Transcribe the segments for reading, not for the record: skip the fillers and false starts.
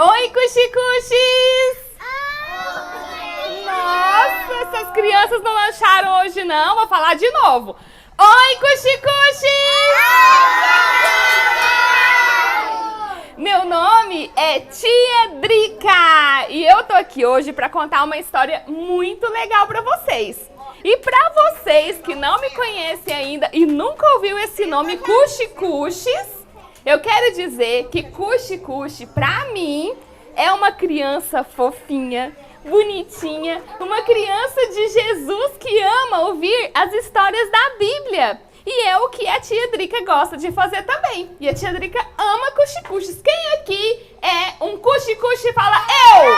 Oi, cuxicuxis! Nossa, essas crianças não lancharam hoje não, vou falar de novo. Oi, cuxicuxis! Meu nome é Tia Drica e eu tô aqui hoje para contar uma história muito legal para vocês. E para vocês que não me conhecem ainda e nunca ouviu esse nome cuxicuxis, eu quero dizer que cuxicuxi, para mim, é uma criança fofinha, bonitinha, uma criança de Jesus que ama ouvir as histórias da Bíblia. E é o que a Tia Drica gosta de fazer também. E a Tia Drica ama cuxicuxis. Quem aqui é um cuxicuxi? Fala eu!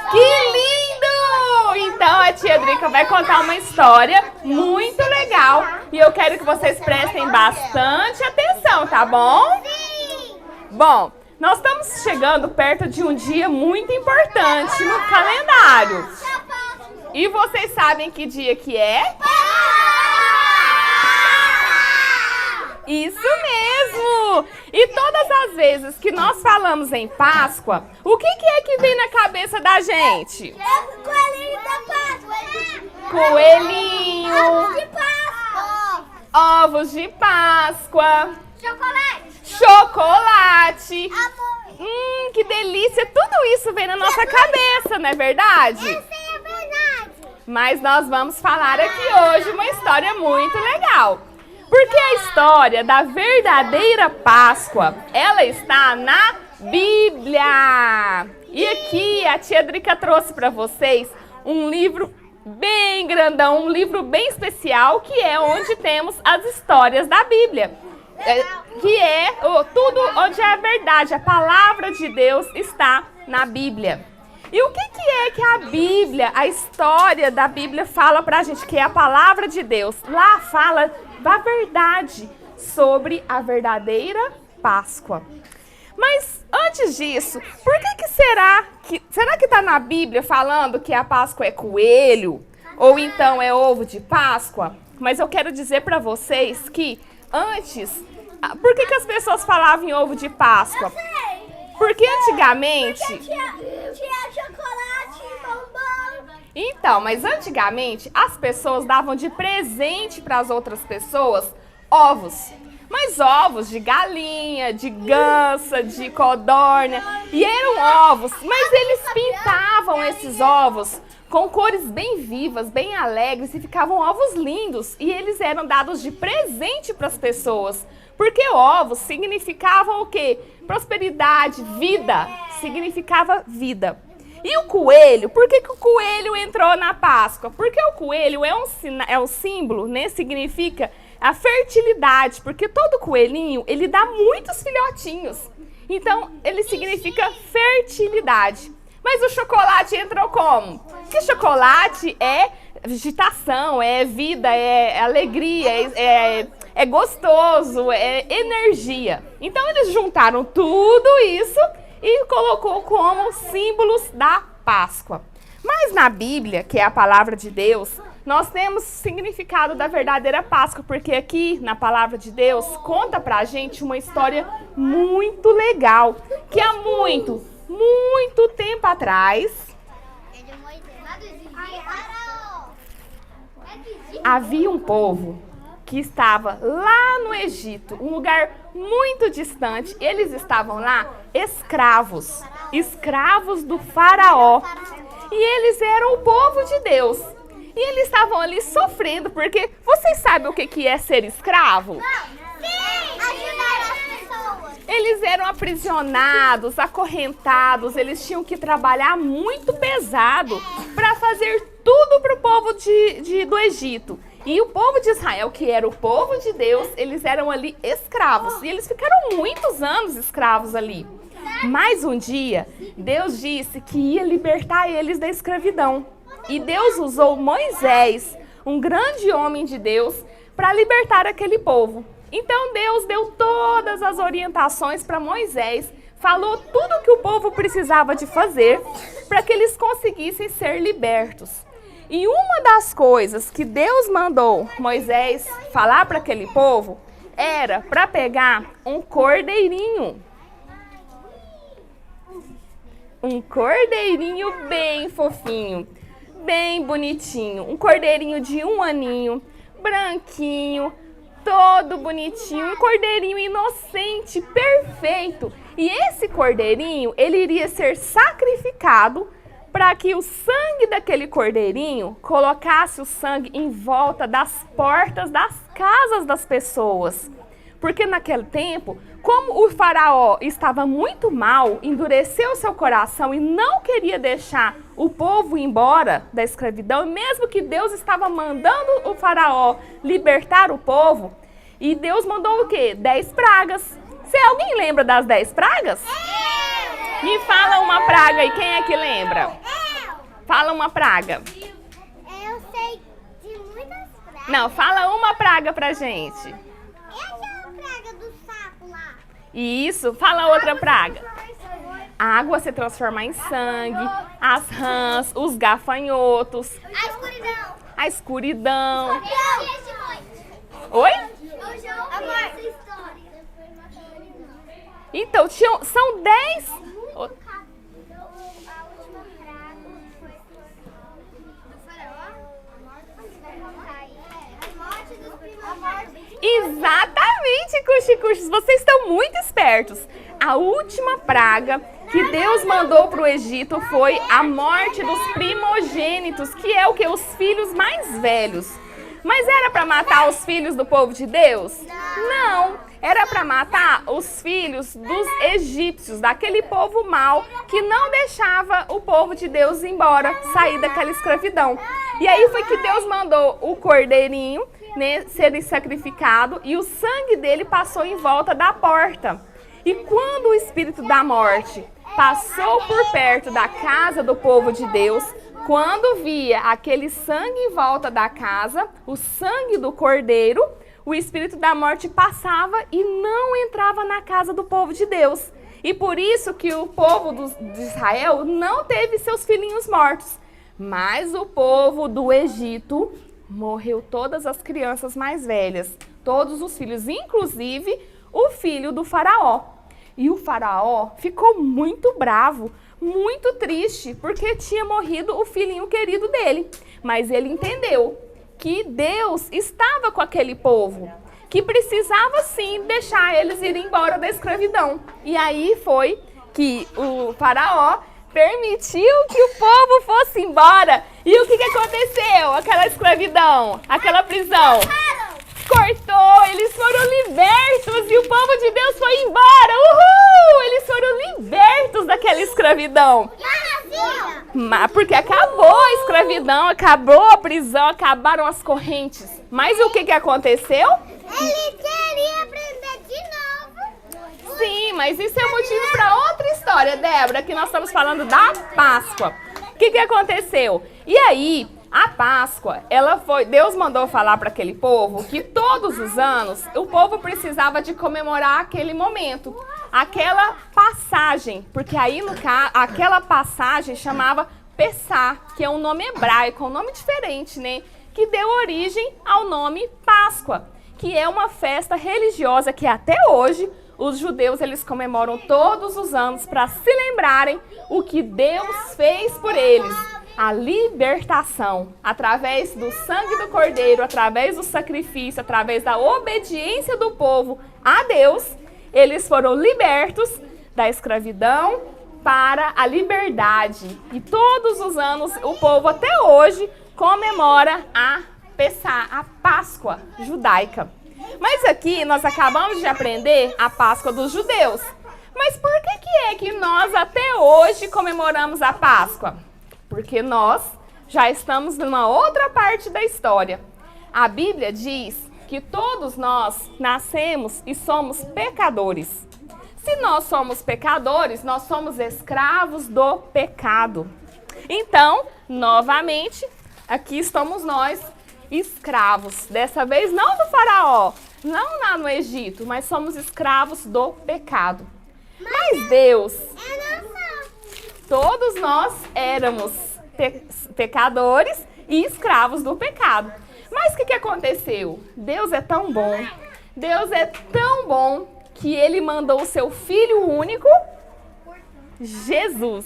Que lindo! Então a Tia Drica vai contar uma história muito legal. E eu quero que vocês prestem bastante atenção, tá bom? Sim! Bom, nós estamos chegando perto de um dia muito importante no calendário. E vocês sabem que dia que é? Isso mesmo! E todas as vezes que nós falamos em Páscoa, o que é que vem na cabeça da gente? Coelhinho da Páscoa! Coelhinho! Ovos de Páscoa! Ovos de Páscoa! Chocolate! Chocolate! Amor! Que delícia! Tudo isso vem na nossa cabeça, não é verdade? Essa é a verdade! Mas nós vamos falar aqui hoje uma história muito legal. Porque a história da verdadeira Páscoa, ela está na Bíblia. E aqui a Tia Drica trouxe para vocês um livro bem grandão, um livro bem especial, que é onde temos as histórias da Bíblia. Que é tudo onde é a verdade, a palavra de Deus está na Bíblia. E o que é que a Bíblia, a história da Bíblia fala pra gente, que é a palavra de Deus? Lá fala da verdade sobre a verdadeira Páscoa. Mas antes disso, por que será que tá na Bíblia falando que a Páscoa é coelho? Ou então é ovo de Páscoa? Mas eu quero dizer pra vocês que antes, por que as pessoas falavam em ovo de Páscoa? Porque antigamente... Tinha chocolate e bombom. Então, mas antigamente as pessoas davam de presente para as outras pessoas ovos. Mas ovos de galinha, de gansa, de codorna. E eram ovos, mas eles pintavam esses ovos com cores bem vivas, bem alegres, e ficavam ovos lindos. E eles eram dados de presente para as pessoas. Porque ovos significavam o quê? Prosperidade, vida. Significava vida. E o coelho, por que o coelho entrou na Páscoa? Porque o coelho é um símbolo, né? Significa a fertilidade, porque todo coelhinho, ele dá muitos filhotinhos. Então, ele significa fertilidade. Mas o chocolate entrou como? Porque chocolate é agitação, é vida, é alegria, é gostoso, é energia. Então, eles juntaram tudo isso e colocou como símbolos da Páscoa. Mas na Bíblia, que é a palavra de Deus, nós temos o significado da verdadeira Páscoa, porque aqui na palavra de Deus conta pra gente uma história muito legal, que há muito tempo atrás havia um povo que estava lá no Egito, um lugar muito distante. Eles estavam lá escravos do faraó. E eles eram o povo de Deus. E eles estavam ali sofrendo, porque vocês sabem o que é ser escravo? Sim! Ajudar as pessoas. Eles eram aprisionados, acorrentados, eles tinham que trabalhar muito pesado para fazer tudo para o povo do Egito. E o povo de Israel, que era o povo de Deus, eles eram ali escravos. E eles ficaram muitos anos escravos ali. Mas um dia, Deus disse que ia libertar eles da escravidão. E Deus usou Moisés, um grande homem de Deus, para libertar aquele povo. Então Deus deu todas as orientações para Moisés, falou tudo o que o povo precisava de fazer para que eles conseguissem ser libertos. E uma das coisas que Deus mandou Moisés falar para aquele povo era para pegar um cordeirinho. Um cordeirinho bem fofinho, bem bonitinho. Um cordeirinho de 1 aninho, branquinho, todo bonitinho. Um cordeirinho inocente, perfeito. E esse cordeirinho, ele iria ser sacrificado para que o sangue daquele cordeirinho colocasse o sangue em volta das portas das casas das pessoas. Porque naquele tempo, como o faraó estava muito mal, endureceu seu coração e não queria deixar o povo ir embora da escravidão, mesmo que Deus estava mandando o faraó libertar o povo, e Deus mandou o quê? 10 pragas. Se alguém lembra das 10 pragas? Me fala uma praga aí, quem é que lembra? Fala uma praga. Eu sei de muitas pragas. Não, fala uma praga pra gente. E aquela praga do sapo lá? Isso, fala outra praga. A água se transformar em sangue, as rãs, os gafanhotos, A escuridão. a escuridão. Oi? Oi? Então, são 10... A última praga foi do faraó. A morte dos primogênitos. Exatamente, Cuxi-Cuxis, vocês estão muito espertos. A última praga que Deus mandou para o Egito foi a morte dos primogênitos, que é o que? Os filhos mais velhos. Mas era para matar os filhos do povo de Deus? Não, era para matar os filhos dos egípcios, daquele povo mau que não deixava o povo de Deus ir embora, sair daquela escravidão. E aí foi que Deus mandou o cordeirinho, né, ser sacrificado, e o sangue dele passou em volta da porta. E quando o espírito da morte passou por perto da casa do povo de Deus, quando via aquele sangue em volta da casa, o sangue do cordeiro, o espírito da morte passava e não entrava na casa do povo de Deus. E por isso que o povo de Israel não teve seus filhinhos mortos. Mas o povo do Egito morreu todas as crianças mais velhas, todos os filhos, inclusive o filho do faraó. E o faraó ficou muito bravo, muito triste, porque tinha morrido o filhinho querido dele. Mas ele entendeu que Deus estava com aquele povo, que precisava sim deixar eles irem embora da escravidão. E aí foi que o faraó permitiu que o povo fosse embora. E o que aconteceu? Aquela escravidão, aquela prisão cortou, eles foram libertos e o povo de Deus foi embora. Uhul! Eles foram libertos daquela escravidão. Mas porque acabou a escravidão, acabou a prisão, acabaram as correntes. Mas o que aconteceu? Ele queria aprender de novo. Sim, mas isso é motivo para outra história, Débora, que nós estamos falando da Páscoa. O que aconteceu? E aí, a Páscoa, Deus mandou falar para aquele povo que todos os anos o povo precisava de comemorar aquele momento, aquela passagem, porque aí no caso, aquela passagem chamava Pessá, que é um nome hebraico, um nome diferente, né? Que deu origem ao nome Páscoa, que é uma festa religiosa que até hoje os judeus eles comemoram todos os anos para se lembrarem o que Deus fez por eles. A libertação, através do sangue do cordeiro, através do sacrifício, através da obediência do povo a Deus, eles foram libertos da escravidão para a liberdade. E todos os anos o povo até hoje comemora a Pessá, a Páscoa judaica. Mas aqui nós acabamos de aprender a Páscoa dos judeus. Mas por que é que nós até hoje comemoramos a Páscoa? Porque nós já estamos numa outra parte da história. A Bíblia diz que todos nós nascemos e somos pecadores. Se nós somos pecadores, nós somos escravos do pecado. Então, novamente, aqui estamos nós, escravos. Dessa vez não do faraó, não lá no Egito, mas somos escravos do pecado. Mas Deus... Todos nós éramos pecadores e escravos do pecado. Mas o que aconteceu? Deus é tão bom, Deus é tão bom que Ele mandou o seu Filho único, Jesus.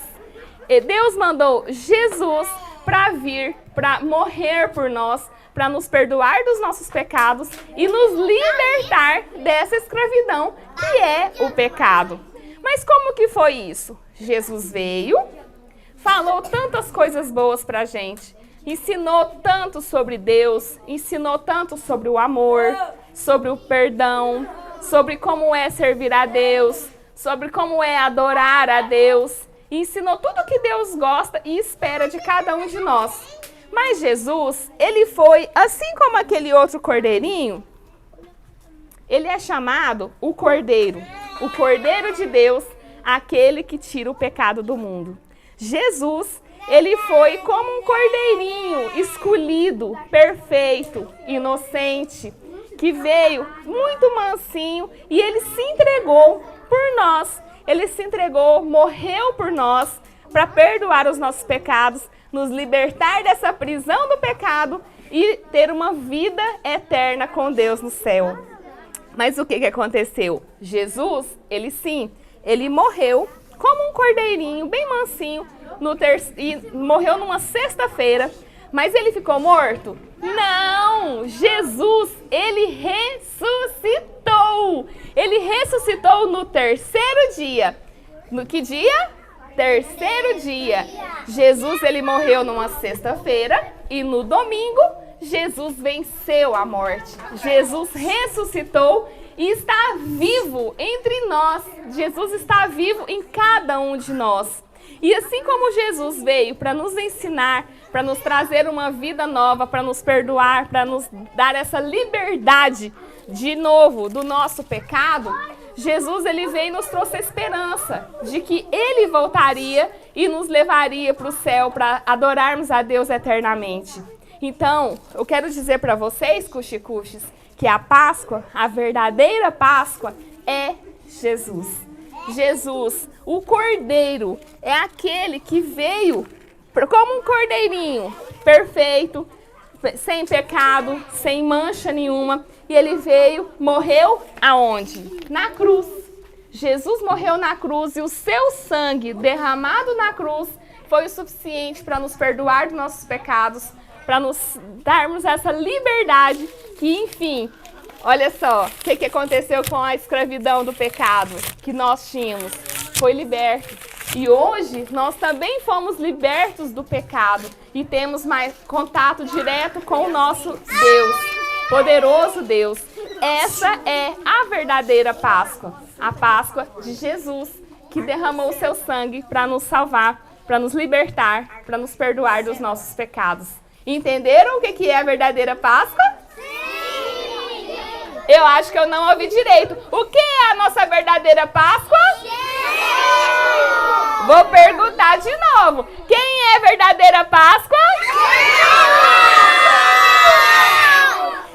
E Deus mandou Jesus para vir, para morrer por nós, para nos perdoar dos nossos pecados e nos libertar dessa escravidão que é o pecado. Mas como que foi isso? Jesus veio, falou tantas coisas boas para a gente, ensinou tanto sobre Deus, ensinou tanto sobre o amor, sobre o perdão, sobre como é servir a Deus, sobre como é adorar a Deus, e ensinou tudo que Deus gosta e espera de cada um de nós. Mas Jesus, ele foi, assim como aquele outro cordeirinho, ele é chamado o Cordeiro de Deus, aquele que tira o pecado do mundo. Jesus, ele foi como um cordeirinho escolhido, perfeito, inocente, que veio muito mansinho e ele se entregou por nós. Ele se entregou, morreu por nós, para perdoar os nossos pecados, nos libertar dessa prisão do pecado e ter uma vida eterna com Deus no céu. Mas o que aconteceu? Jesus, ele morreu como um cordeirinho, bem mansinho, e morreu numa sexta-feira. Mas ele ficou morto? Não! Jesus, ele ressuscitou! Ele ressuscitou no terceiro dia. No que dia? Terceiro dia. Jesus, ele morreu numa sexta-feira e no domingo, Jesus venceu a morte. Jesus ressuscitou e está vivo entre nós. Jesus está vivo em cada um de nós. E assim como Jesus veio para nos ensinar, para nos trazer uma vida nova, para nos perdoar, para nos dar essa liberdade de novo do nosso pecado, Jesus, ele veio e nos trouxe a esperança de que ele voltaria e nos levaria para o céu para adorarmos a Deus eternamente. Então, eu quero dizer para vocês, cuxicuxes, que a Páscoa, a verdadeira Páscoa, é Jesus. Jesus, o Cordeiro, é aquele que veio como um cordeirinho perfeito, sem pecado, sem mancha nenhuma. E ele veio, morreu aonde? Na cruz. Jesus morreu na cruz e o seu sangue derramado na cruz foi o suficiente para nos perdoar dos nossos pecados, para nos darmos essa liberdade que, enfim, olha só, o que aconteceu com a escravidão do pecado que nós tínhamos? Foi liberto. E hoje nós também fomos libertos do pecado e temos mais contato direto com o nosso Deus, poderoso Deus. Essa é a verdadeira Páscoa, a Páscoa de Jesus, que derramou o seu sangue para nos salvar, para nos libertar, para nos perdoar dos nossos pecados. Entenderam o que é a verdadeira Páscoa? Sim! Eu acho que eu não ouvi direito. O que é a nossa verdadeira Páscoa? Vou perguntar de novo. Quem é a verdadeira Páscoa?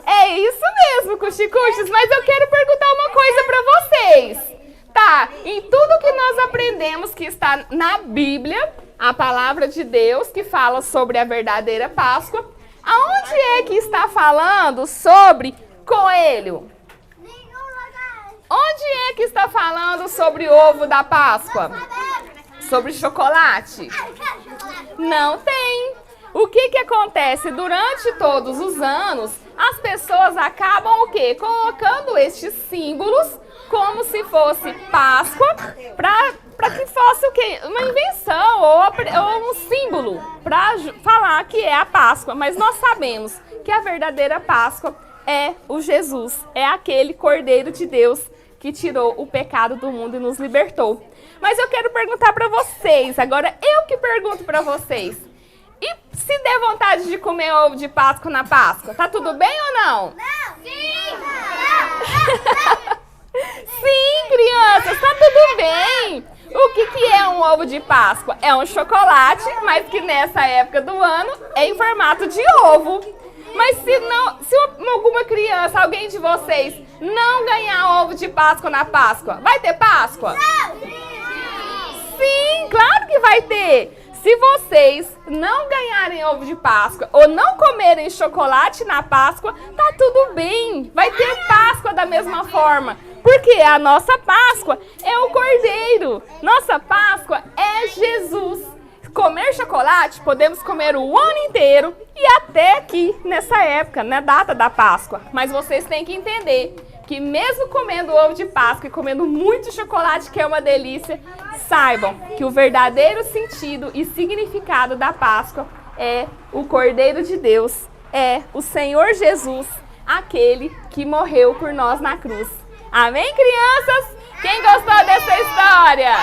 É isso mesmo, cuxicuxes, mas eu quero perguntar uma coisa para vocês. Tá, em tudo que nós aprendemos que está na Bíblia, a palavra de Deus que fala sobre a verdadeira Páscoa, aonde é que está falando sobre coelho? Onde é que está falando sobre o ovo da Páscoa? Sobre chocolate? Não tem. O que acontece? Durante todos os anos, as pessoas acabam o quê? Colocando estes símbolos como se fosse Páscoa, para que fosse o quê? Uma invenção ou um símbolo para falar que é a Páscoa. Mas nós sabemos que a verdadeira Páscoa é o Jesus, é aquele Cordeiro de Deus que tirou o pecado do mundo e nos libertou. Mas eu quero perguntar para vocês, agora eu que pergunto para vocês. E se der vontade de comer ovo de Páscoa na Páscoa, tá tudo bem ou não? Não! Sim! Sim, crianças, tá tudo bem. O que é um ovo de Páscoa? É um chocolate, mas que nessa época do ano é em formato de ovo. Mas se alguma criança, alguém de vocês, não ganhar ovo de Páscoa na Páscoa, vai ter Páscoa? Sim, claro que vai ter. Se vocês não ganharem ovo de Páscoa ou não comerem chocolate na Páscoa, tá tudo bem. Vai ter Páscoa da mesma mesma forma. Porque a nossa Páscoa é o Cordeiro. Nossa Páscoa é Jesus. Comer chocolate, podemos comer o ano inteiro e até aqui, nessa época, na data da Páscoa. Mas vocês têm que entender que mesmo comendo ovo de Páscoa e comendo muito chocolate, que é uma delícia, saibam que o verdadeiro sentido e significado da Páscoa é o Cordeiro de Deus, é o Senhor Jesus, aquele que morreu por nós na cruz. Amém, crianças? Quem gostou dessa história?